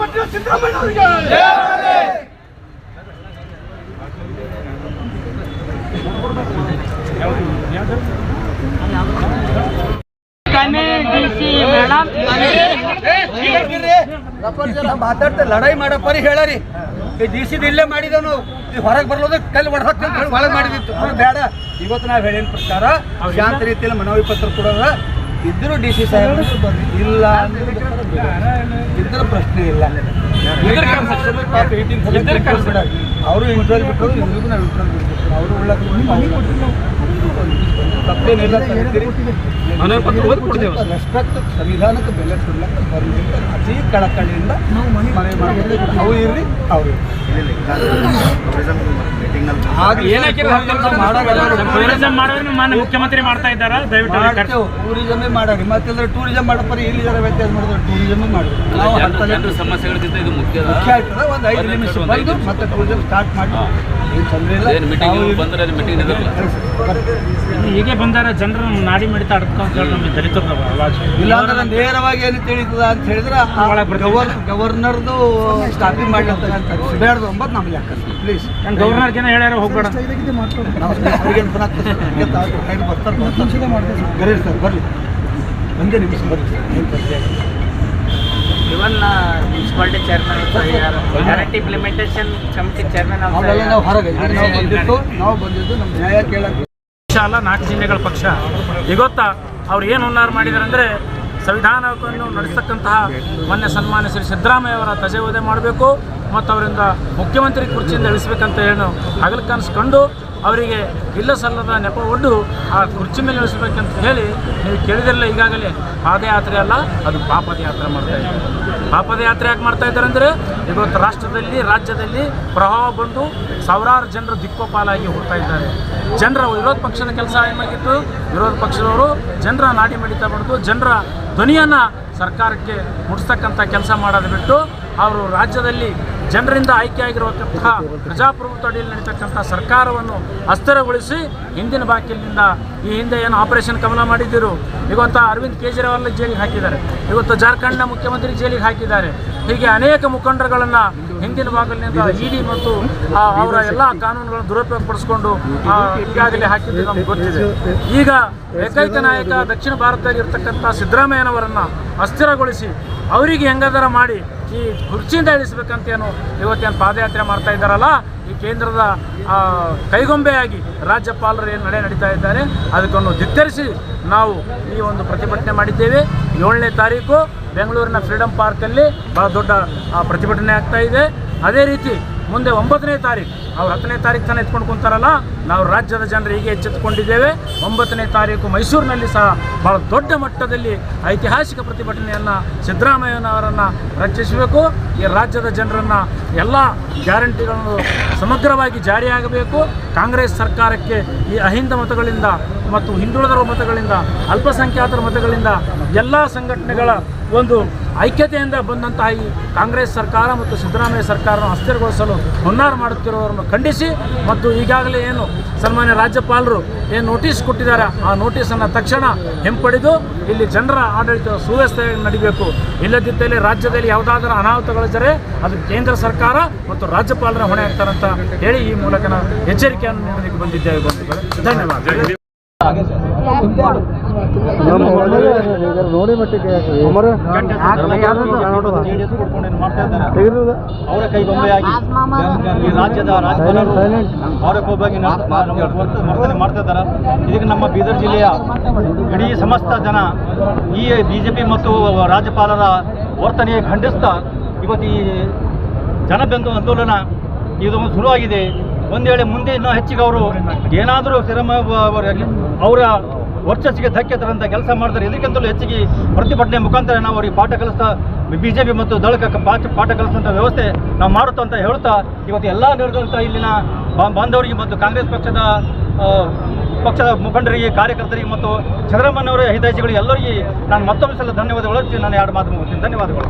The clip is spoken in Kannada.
ಮುಖ್ಯಮಂತ್ರಿ ಸಿದ್ದರಾಮಯ್ಯ ಅವರಿಗೆ ಮಾತಾಡ್ತಾ ಲಡಾಯಿ ಮಾಡಪ್ಪರಿ ಹೇಳರಿ ಈ DC ಇಲ್ಲೇ ಮಾಡಿದನು ಹೊರಗೆ ಬರ್ಲೋದು ಕಲ್ಲಿ ಹೊಡೆದ ಒಳಗೆ ಮಾಡಿದಿತ್ತು ಬೇಡ. ಇವತ್ತು ನಾವು ಹೇಳಿದ ಪ್ರಕಾರ ಶಾಂತ ರೀತಿಯಲ್ಲಿ ಮನವಿ ಪತ್ರ ಕೊಡೋದ ಇದ್ರೂ DC ಸಾಹೇಬ್ ಇಲ್ಲ ಇದ್ರ ಪ್ರಶ್ನೆ ಇಲ್ಲ. ಅವರು ಇಂಟ್ರೋಲ್ ಬಿಟ್ಟರು, ಇವ್ರಿಗೂ ನಾವು ಇಂಟ್ರೋಲ್ ಬಿಡ್ಬೇಕು. ಅವರು ತಪ್ಪೇನಿಲ್ಲ. ರೆಸ್ಪೆಕ್ಟ್ ಸಂವಿಧಾನಕ್ಕೆ ಬೆಲೆ ಕೊಡ್ಲಕ್ಕೆ ಬರಲಿಕ್ಕೆ ಅತಿ ಕಳಕಳಿಯಿಂದ ಮನವಿ ಮಾಡಬೇಕು. ಅವು ಇರ್ರಿ ಅವ್ರು ಮುಖ್ಯಮಂತ್ರಿ ಮಾಡ್ತಾ ಇದ್ದಾರೆ. ದಯವಿಟ್ಟು ಟೂರಿಸಮೇ ಮಾಡಾರಿ, ಮತ್ತೆ ಟೂರಿಸಂ ಮಾಡಪ್ಪರಿ ಇಲ್ಲಿ ವ್ಯತ್ಯಾಸ ಮಾಡಿದ್ರೆ ಟೂರಿಸಮೇ ಮಾಡಿದ್ರು. ನಾವು ಸಮಸ್ಯೆಗಳಿಂದ ಇದು ಮುಖ್ಯ ಆಯ್ತದ. ಒಂದು 5 ನಿಮಿಷ ಬಂದು ಮತ್ತೆ ಟೂರಿಸಂ ಸ್ಟಾರ್ಟ್ ಮಾಡಿ ಹೀಗೆ ಬಂದರೆ ಜನರು ನಾಡಿ ಮಿಡಿತ ಅಡ್ಕೊಂಡು ದಲಿತರು ಇಲ್ಲಾಂದ್ರೆ ನೇರವಾಗಿ ಏನು ತಿಳಿತದ ಅಂತ ಹೇಳಿದ್ರೆ ಗವರ್ನರ್ದು ಸ್ಟಾಪಿಂಗ್ ಮಾಡ್ಲಂತ ಬೇಡದು ಅಂಬದು ನಮ್ಗೆ ಯಾಕೆ ಪ್ಲೀಸ್. ಗವರ್ನರ್ಗೆ ಹೇಳ್ಯಾರ ಹೋಗ್ಬೇಡ ಅವ್ರಿಗೇನು ಬರ್ತಾರೆ ಸರ್ ಬರಲಿ ಒಂದೇ ನಿಮಿಷ ಬರ್ಲಿ. ಇವನ್ municipality chairman direct implementation committee chairman ಅವೆಲ್ಲ ನಾವು ಹೊರಗೆ ನಾವು ಬಂದಿದ್ದು ನಮ್ಮ ನ್ಯಾಯ ಕೇಳಕ್ಕೆ. ಅಲ್ಲ 4 ಜಿಲ್ಲೆಗಳ ಪಕ್ಷ ಈಗ ಗೊತ್ತಾ ಅವ್ರು ಏನು ಹುನ್ನಾರ ಮಾಡಿದ್ದಾರೆ ಅಂದರೆ ಸಂವಿಧಾನವನ್ನು ನಡೆಸ್ತಕ್ಕಂತಹ ಮಾನ್ಯ ಸನ್ಮಾನ್ಯ ಶ್ರೀ ಸಿದ್ದರಾಮಯ್ಯ ಅವರ ತಜೆವಧೆ ಮಾಡಬೇಕು ಮತ್ತು ಅವರಿಂದ ಮುಖ್ಯಮಂತ್ರಿ ಕುರ್ಚಿಯಿಂದ ಇಳಿಸಬೇಕಂತ ಏನು ಹಗಲು ಕನಸು ಕಂಡು ಅವರಿಗೆ ಇಲ್ಲ ಸಲ್ಲದ ನೆಪ ಒಡ್ಡು ಆ ಕುರ್ಚಿ ಮೇಲೆ ಇಳಿಸ್ಬೇಕಂತ ಹೇಳಿ ನೀವು ಕೇಳಿದಿರಲಿಲ್ಲ. ಈಗಾಗಲೇ ಪಾದಯಾತ್ರೆ ಅಲ್ಲ, ಅದು ಪಾಪದ ಯಾತ್ರೆ ಮಾಡ್ತಾ ಇದ್ದಾರೆ. ಪಾಪದ ಯಾತ್ರೆ ಯಾಕೆ ಮಾಡ್ತಾ ಇದ್ದಾರೆ ಅಂದರೆ ಇವತ್ತು ರಾಷ್ಟ್ರದಲ್ಲಿ ರಾಜ್ಯದಲ್ಲಿ ಪ್ರವಾಹ ಬಂದು ಸಾವಿರಾರು ಜನರು ದಿಕ್ಕೋಪಾಲಾಗಿ ಹೋಗ್ತಾ ಇದ್ದಾರೆ. ಜನರ ವಿರೋಧ ಪಕ್ಷದ ಕೆಲಸ ಏನಾಗಿತ್ತು, ವಿರೋಧ ಪಕ್ಷದವರು ಜನರ ನಾಡಿ ಮಿಡಿತ ಬಡಿದು ಜನರ ಧ್ವನಿಯನ್ನು ಸರ್ಕಾರಕ್ಕೆ ಮುಟ್ಟಿಸ್ತಕ್ಕಂಥ ಕೆಲಸ ಮಾಡೋದು ಬಿಟ್ಟು ಅವರು ರಾಜ್ಯದಲ್ಲಿ ಜನರಿಂದ ಆಯ್ಕೆಯಾಗಿರುವಂತಹ ಪ್ರಜಾಪ್ರಭುತ್ವ ಅಡಿಯಲ್ಲಿ ನಡೀತಕ್ಕಂಥ ಸರ್ಕಾರವನ್ನು ಅಸ್ಥಿರಗೊಳಿಸಿ ಹಿಂದಿನ ಬಾಕಿಲಿನಿಂದ ಈ ಹಿಂದೆ ಏನು ಆಪರೇಷನ್ ಕಮಲ ಮಾಡಿದ್ದರು. ಇವತ್ತು ಅರವಿಂದ್ ಕೇಜ್ರಿವಾಲ್ ಜೈಲಿಗೆ ಹಾಕಿದ್ದಾರೆ, ಇವತ್ತು ಜಾರ್ಖಂಡ್ನ ಮುಖ್ಯಮಂತ್ರಿ ಜೈಲಿಗೆ ಹಾಕಿದ್ದಾರೆ. ಹೀಗೆ ಅನೇಕ ಮುಖಂಡರುಗಳನ್ನು ಹಿಂದಿನ ಭಾಗದಿಂದ ಇಡಿ ಮತ್ತು ಅವರ ಎಲ್ಲ ಕಾನೂನುಗಳನ್ನು ದುರುಪಯೋಗ ಪಡಿಸ್ಕೊಂಡು ಈಗಾಗಲೇ ಹಾಕಿದ್ದು ನಮ್ಗೆ ಗೊತ್ತಿದೆ. ಈಗ ಏಕೈಕ ನಾಯಕ ದಕ್ಷಿಣ ಭಾರತದಲ್ಲಿ ಇರ್ತಕ್ಕಂಥ ಸಿದ್ದರಾಮಯ್ಯನವರನ್ನು ಅಸ್ಥಿರಗೊಳಿಸಿ ಅವರಿಗೆ ಹೆಂಗಾದರ ಮಾಡಿ ಈ ಕುರ್ಚಿಯಿಂದ ಇಳಿಸಬೇಕಂತೇನು ಇವತ್ತೇನು ಪಾದಯಾತ್ರೆ ಮಾಡ್ತಾ ಇದ್ದಾರಲ್ಲ, ಈ ಕೇಂದ್ರದ ಕೈಗೊಂಬೆಯಾಗಿ ರಾಜ್ಯಪಾಲರು ಏನು ನಡೀತಾ ಇದ್ದಾರೆ ಅದಕ್ಕೊಂದು ಧಿಕ್ಕರಿಸಿ ನಾವು ಈ ಒಂದು ಪ್ರತಿಭಟನೆ ಮಾಡಿದ್ದೇವೆ. 7ನೇ ತಾರೀಕು ಬೆಂಗಳೂರಿನ ಫ್ರೀಡಂ ಪಾರ್ಕಲ್ಲಿ ಭಾಳ ದೊಡ್ಡ ಪ್ರತಿಭಟನೆ ಆಗ್ತಾ ಇದೆ. ಅದೇ ರೀತಿ ಮುಂದೆ 9ನೇ ತಾರೀಕು ಅವ್ರು 10ನೇ ತಾರೀಕು ತಾನೇ ಎತ್ಕೊಂಡು ಕುಂತಾರಲ್ಲ, ನಾವು ರಾಜ್ಯದ ಜನರು ಹೀಗೆ ಎಚ್ಚೆತ್ತುಕೊಂಡಿದ್ದೇವೆ. 9ನೇ ತಾರೀಕು ಮೈಸೂರಿನಲ್ಲಿ ಸಹ ಭಾಳ ದೊಡ್ಡ ಮಟ್ಟದಲ್ಲಿ ಐತಿಹಾಸಿಕ ಪ್ರತಿಭಟನೆಯನ್ನು ಸಿದ್ದರಾಮಯ್ಯನವರನ್ನು ರಕ್ಷಿಸಬೇಕು. ಈ ರಾಜ್ಯದ ಜನರನ್ನು ಎಲ್ಲ ಗ್ಯಾರಂಟಿಗಳನ್ನು ಸಮಗ್ರವಾಗಿ ಜಾರಿಯಾಗಬೇಕು. ಕಾಂಗ್ರೆಸ್ ಸರ್ಕಾರಕ್ಕೆ ಈ ಅಹಿಂದ ಮತಗಳಿಂದ ಮತ್ತು ಹಿಂದುಳಿದರ ಮತಗಳಿಂದ ಅಲ್ಪಸಂಖ್ಯಾತರ ಮತಗಳಿಂದ ಎಲ್ಲ ಸಂಘಟನೆಗಳ ಒಂದು ಐಕ್ಯತೆಯಿಂದ ಬಂದಂತಹ ಈ ಕಾಂಗ್ರೆಸ್ ಸರ್ಕಾರ ಮತ್ತು ಸಿದ್ದರಾಮಯ್ಯ ಸರ್ಕಾರವನ್ನು ಅಸ್ಥಿರಗೊಳಿಸಲು ಹುನ್ನಾರ ಮಾಡುತ್ತಿರುವವರನ್ನು ಖಂಡಿಸಿ ಮತ್ತು ಈಗಾಗಲೇ ಏನು ಸನ್ಮಾನ್ಯ ರಾಜ್ಯಪಾಲರು ಏನು ನೋಟಿಸ್ ಕೊಟ್ಟಿದ್ದಾರೆ ಆ ನೋಟಿಸನ್ನು ತಕ್ಷಣ ಹಿಂಪಡೆದು ಇಲ್ಲಿ ಜನರ ಆಡಳಿತ ಸುವ್ಯವಸ್ಥೆ ನಡೀಬೇಕು. ಇಲ್ಲದಿದ್ದಲ್ಲಿ ರಾಜ್ಯದಲ್ಲಿ ಯಾವುದಾದರೂ ಅನಾಹುತಗಳಿದ್ದರೆ ಅದು ಕೇಂದ್ರ ಸರ್ಕಾರ ಮತ್ತು ರಾಜ್ಯಪಾಲರ ಹೊಣೆ ಆಗ್ತಾರಂತ ಹೇಳಿ ಈ ಮೂಲಕ ನಾವು ಎಚ್ಚರಿಕೆಯನ್ನು ನೀಡಲಿಕ್ಕೆ ಬಂದಿದ್ದೇವೆ. ಧನ್ಯವಾದ. ನೋಡಿ ಮಟ್ಟಿಗೆ ಅವರ ಕೈಗೊಂಬೆಯಾಗಿ ಈ ರಾಜ್ಯದ ರಾಜ್ಯಪಾಲರು ಅವರೊಬ್ಬಾಗಿ ವರ್ತನೆ ಮಾಡ್ತಾ ಇದ್ದಾರೆ. ಇದಕ್ಕೆ ನಮ್ಮ ಬೀದರ್ ಜಿಲ್ಲೆಯ ಇಡೀ ಸಮಸ್ತ ಜನ ಈ ಬಿಜೆಪಿ ಮತ್ತು ರಾಜ್ಯಪಾಲರ ವರ್ತನೆ ಖಂಡಿಸ್ತಾ ಇವತ್ತು ಈ ಜನಬೆಂದು ಆಂದೋಲನ ಇದು ಶುರುವಾಗಿದೆ. ಒಂದು ವೇಳೆ ಮುಂದೆ ಇನ್ನೂ ಹೆಚ್ಚಿಗೆ ಅವರು ಏನಾದರೂ ಅವರ ವರ್ಚಸ್ಸಿಗೆ ಧಕ್ಕೆ ತರಂಥ ಕೆಲಸ ಮಾಡ್ತಾರೆ. ಇದಕ್ಕಿಂತಲೂ ಹೆಚ್ಚಿಗೆ ಪ್ರತಿಭಟನೆ ಮುಖಾಂತರ ನಾವು ಅವರಿಗೆ ಪಾಠ ಕಲಿಸ್ತಾ ಬಿಜೆಪಿ ಮತ್ತು ದಳಕ್ಕೆ ಪಾಠ ಕಲಿಸುವಂಥ ವ್ಯವಸ್ಥೆ ನಾವು ಮಾಡುತ್ತಾ ಅಂತ ಹೇಳ್ತಾ ಇವತ್ತು ಎಲ್ಲ ನಡೆದಂಥ ಇಲ್ಲಿನ ಬಾಂಧವರಿಗೆ ಮತ್ತು ಕಾಂಗ್ರೆಸ್ ಪಕ್ಷದ ಮುಖಂಡರಿಗೆ, ಕಾರ್ಯಕರ್ತರಿಗೆ ಮತ್ತು ಸಿದ್ದರಾಮಯ್ಯನವರ ಹಿತೈಷಿಗಳಿಗೆ ಎಲ್ಲರಿಗೆ ನಾನು ಮತ್ತೊಮ್ಮೆ ಸಲ ಧನ್ಯವಾದಗಳು. ನಾನು 2 ಮಾತು ಮುಗಿಸ್ತೀನಿ. ಧನ್ಯವಾದಗಳು.